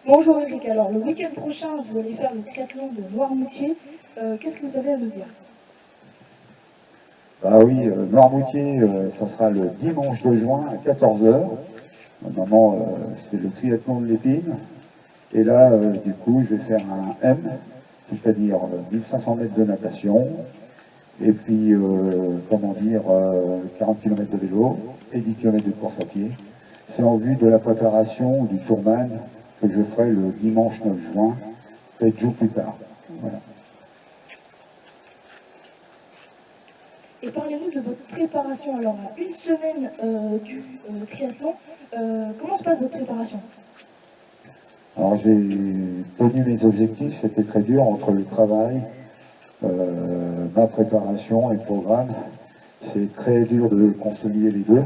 Bonjour Eric, alors le week-end prochain vous allez faire le triathlon de Noirmoutier. Qu'est-ce que vous avez à nous dire? Ah oui, Noirmoutier, ça sera le dimanche 2 juin à 14 heures. Normalement, c'est le triathlon de l'Épine. Et là, du coup, je vais faire un M, c'est-à-dire 1500 mètres de natation, et puis, 40 km de vélo et 10 km de course à pied. C'est en vue de la préparation du Tourman que je ferai le dimanche 9 juin, 7 jours plus tard. Voilà. Et parlez-nous de votre préparation. Alors à une semaine du triathlon, comment se passe votre préparation? Alors j'ai tenu mes objectifs, c'était très dur entre le travail, ma préparation et le programme. C'est très dur de concilier les deux.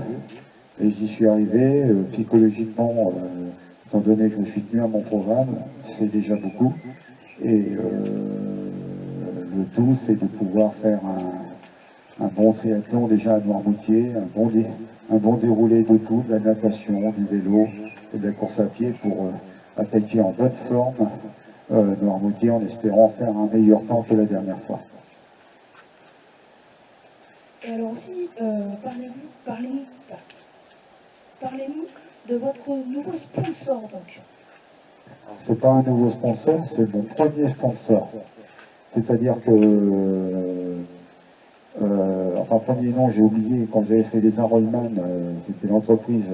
Et j'y suis arrivé psychologiquement, étant donné que je me suis tenu à mon programme, c'est déjà beaucoup. Et le tout, c'est de pouvoir faire un bon triathlon déjà à Noirmoutier, un bon déroulé de tout, de la natation, du vélo et de la course à pied pour attaquer en bonne forme Noirmoutier en espérant faire un meilleur temps que la dernière fois. Et alors aussi, parlez-nous de votre nouveau sponsor donc. C'est pas un nouveau sponsor, c'est mon premier sponsor. C'est-à-dire que enfin, premier nom, j'ai oublié, quand j'avais fait les Ironman, c'était l'entreprise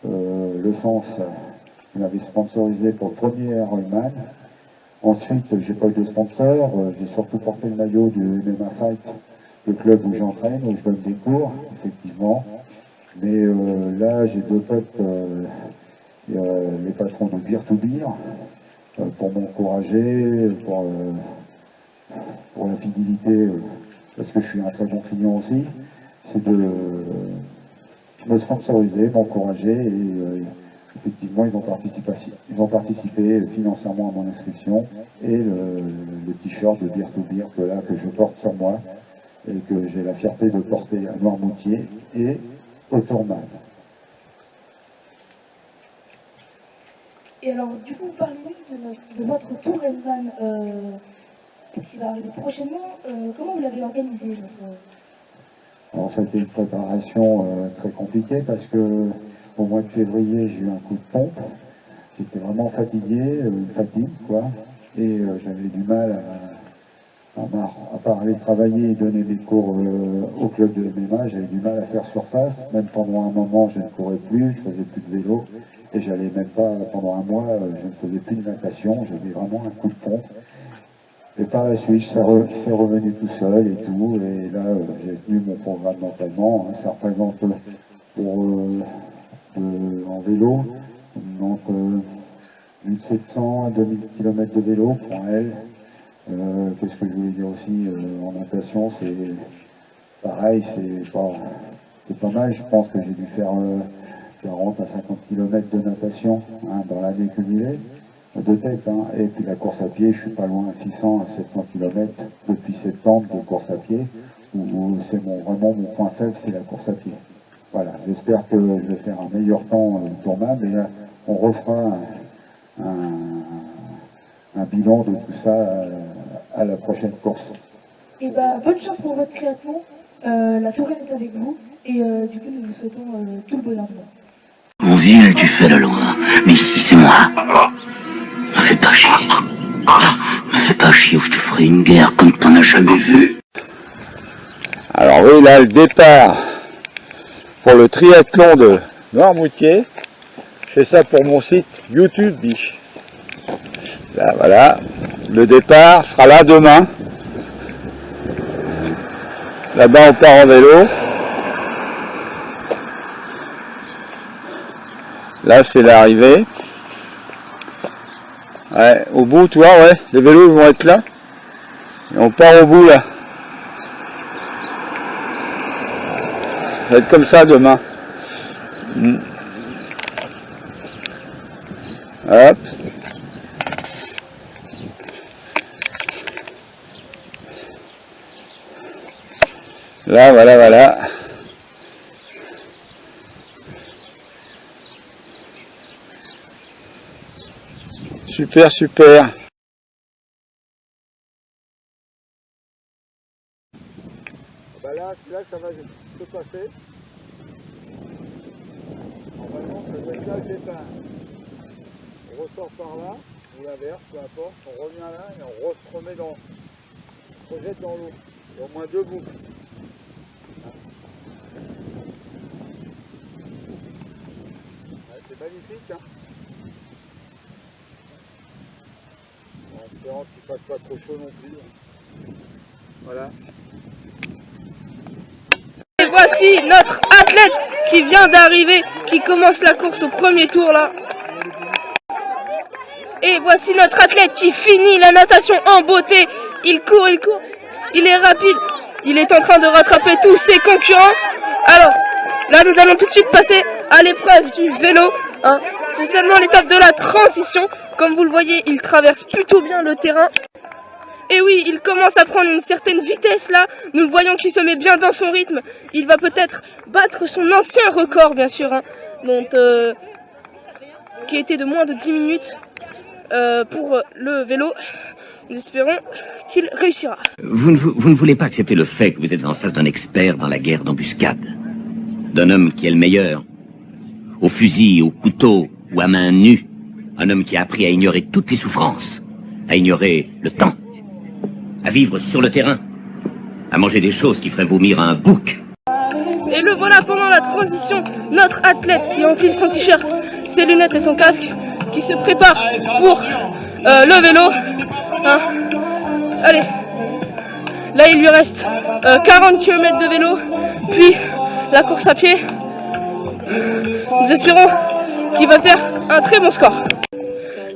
Le Sens qui m'avait sponsorisé pour le premier Ironman. Ensuite, j'ai pas eu de sponsor, j'ai surtout porté le maillot du MMA Fight, le club où j'entraîne, où je donne des cours, effectivement. Mais là, j'ai deux potes, les patrons de Beer to Beer, pour m'encourager, pour la fidélité, parce que je suis un très bon client aussi, c'est de me sponsoriser, m'encourager et effectivement ils ont participé financièrement à mon inscription et le t-shirt de Beer to Beer que je porte sur moi et que j'ai la fierté de porter à Noirmoutier et au Tourman. Et alors du coup, parlez-nous de votre Tourman qui va arriver prochainement. Comment vous l'avez organisé votre... Alors ça a été une préparation très compliquée parce que au mois de février j'ai eu un coup de pompe, j'étais vraiment fatigué, une fatigue quoi, et j'avais du mal à part aller travailler et donner des cours au club de MMA, j'avais du mal à faire surface, même pendant un moment je ne courais plus, je faisais plus de vélo, et j'allais même pas, pendant un mois, je ne faisais plus de natation, j'avais vraiment un coup de pompe. Et par la suite, c'est revenu tout seul et tout. Et là, j'ai tenu mon programme d'entraînement. Hein, ça représente en vélo entre 1700 à 2000 km de vélo pour elle. Qu'est-ce que je voulais dire aussi en natation, c'est pareil, c'est pas mal. Je pense que j'ai dû faire 40 à 50 km de natation hein, dans l'année cumulée. De tête, hein. Et puis la course à pied, je suis pas loin à 600 à 700 km depuis septembre de course à pied, où c'est vraiment mon point faible, c'est la course à pied. Voilà, j'espère que je vais faire un meilleur temps Tourman, mais là, on refera un bilan de tout ça à la prochaine course. Et bah, bonne chance pour votre triathlon. La Touraine est avec vous. Et du coup, nous vous souhaitons tout le bonheur du monde. En ville, tu fais la loi, mais ici, c'est moi. Me fais pas chier. Me fais pas chier ou je te ferai une guerre comme t'en as jamais vu. Alors oui, là, le départ pour le triathlon de Noirmoutier. Je fais ça pour mon site YouTube, biche. Là, voilà. Le départ sera là demain. Là-bas, on part en vélo. Là, c'est l'arrivée. Ouais, au bout, tu vois, ouais, les vélos ils vont être là. Et on part au bout, là. Ça va être comme ça demain. Hop. Là, voilà. Super, super. Bah là, ça va se passer. Normalement, ça doit être là le départ. On ressort par là, ou l'inverse, peu importe. On revient là et on se remet dans... On se projette dans l'eau. Il y a au moins 2 boucles. Ouais, c'est magnifique, hein. En espérant qu'il ne fasse pas trop chaud non plus. Voilà. Et voici notre athlète qui vient d'arriver, qui commence la course au premier tour là. Et voici notre athlète qui finit la natation en beauté. Il court, il est rapide. Il est en train de rattraper tous ses concurrents. Alors, là nous allons tout de suite passer à l'épreuve du vélo. Hein. C'est seulement l'étape de la transition. Comme vous le voyez, il traverse plutôt bien le terrain. Et oui, il commence à prendre une certaine vitesse là. Nous voyons qu'il se met bien dans son rythme. Il va peut-être battre son ancien record, bien sûr. Hein. Donc, qui était de moins de 10 minutes pour le vélo. Nous espérons qu'il réussira. Vous ne voulez pas accepter le fait que vous êtes en face d'un expert dans la guerre d'embuscade. D'un homme qui est le meilleur. Au fusil, au couteau ou à main nue. Un homme qui a appris à ignorer toutes les souffrances. À ignorer le temps. À vivre sur le terrain, à manger des choses qui feraient vomir un bouc. Et le voilà pendant la transition, notre athlète qui enfile son t-shirt, ses lunettes et son casque, qui se prépare pour le vélo. Hein. Allez, là il lui reste 40 km de vélo, puis la course à pied. Nous espérons qu'il va faire un très bon score.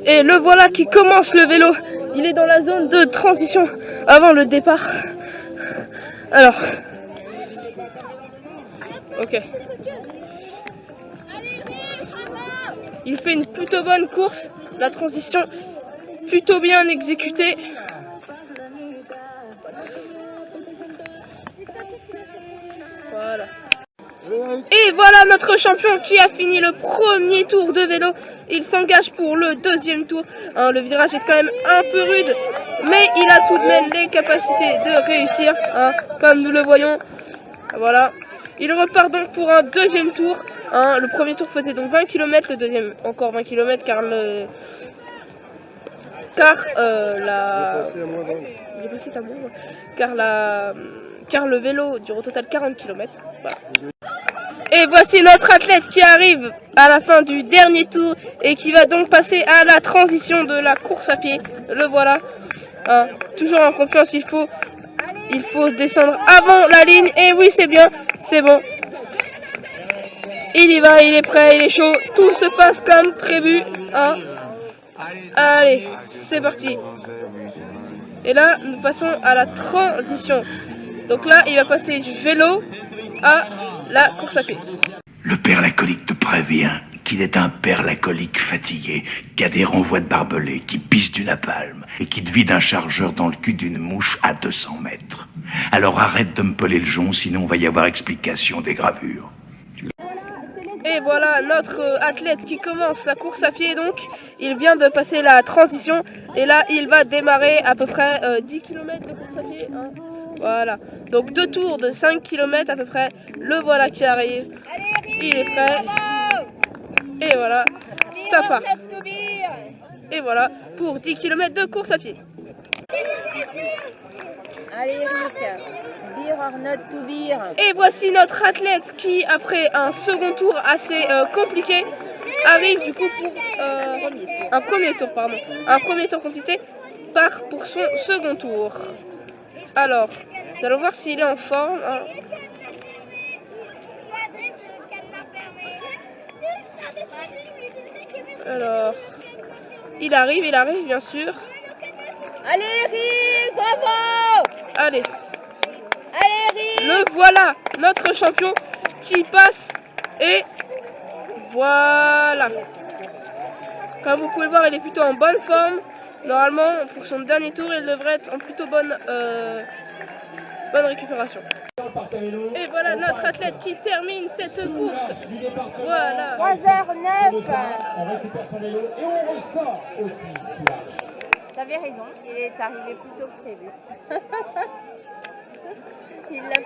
Et le voilà qui commence le vélo. Il est dans la zone de transition avant le départ. Alors. Ok. Il fait une plutôt bonne course. La transition plutôt bien exécutée. Voilà. Et voilà notre champion qui a fini le premier tour de vélo. Il s'engage pour le deuxième tour. Hein, le virage est quand même un peu rude, mais il a tout de même les capacités de réussir, hein, comme nous le voyons. Voilà. Il repart donc pour un deuxième tour. Hein. Le premier tour faisait donc 20 km, le deuxième encore 20 km car le... Car le vélo dure au total 40 km. Voilà. Et voici notre athlète qui arrive à la fin du dernier tour et qui va donc passer à la transition de la course à pied. Le voilà. Hein, toujours en confiance, il faut descendre avant la ligne. Et oui, c'est bien, c'est bon. Il y va, il est prêt, il est chaud. Tout se passe comme prévu. Hein. Allez, c'est parti. Et là, nous passons à la transition. Donc là, il va passer du vélo à la course à pied. Le père lacolique te prévient qu'il est un père lacolique fatigué, qui a des renvois de barbelés, qui pisse du napalm et qui te vide un chargeur dans le cul d'une mouche à 200 mètres. Alors arrête de me peler le jonc, sinon on va y avoir explication des gravures. Et voilà notre athlète qui commence la course à pied donc. Il vient de passer la transition et là il va démarrer à peu près 10 km de course à pied. Hein. Voilà, donc 2 tours de 5 km à peu près. Le voilà qui arrive. Il est prêt. Et voilà, ça part. Et voilà pour 10 km de course à pied. Allez Eric, beer or not to beer. Et voici notre athlète qui, après un second tour assez compliqué, arrive du coup pour un premier tour compliqué, part pour son second tour. Alors, nous allons voir s'il est en forme. Hein. Alors, il arrive bien sûr. Allez Eric, bravo. Allez. Allez Eric. Le voilà, notre champion qui passe et voilà. Comme vous pouvez le voir, il est plutôt en bonne forme. Normalement, pour son dernier tour, il devrait être en plutôt bonne récupération. Et voilà notre athlète qui termine cette course. Voilà. 3h09. On récupère son vélo et on ressort aussi. T'avais raison, il est arrivé plus tôt que prévu. Il l'a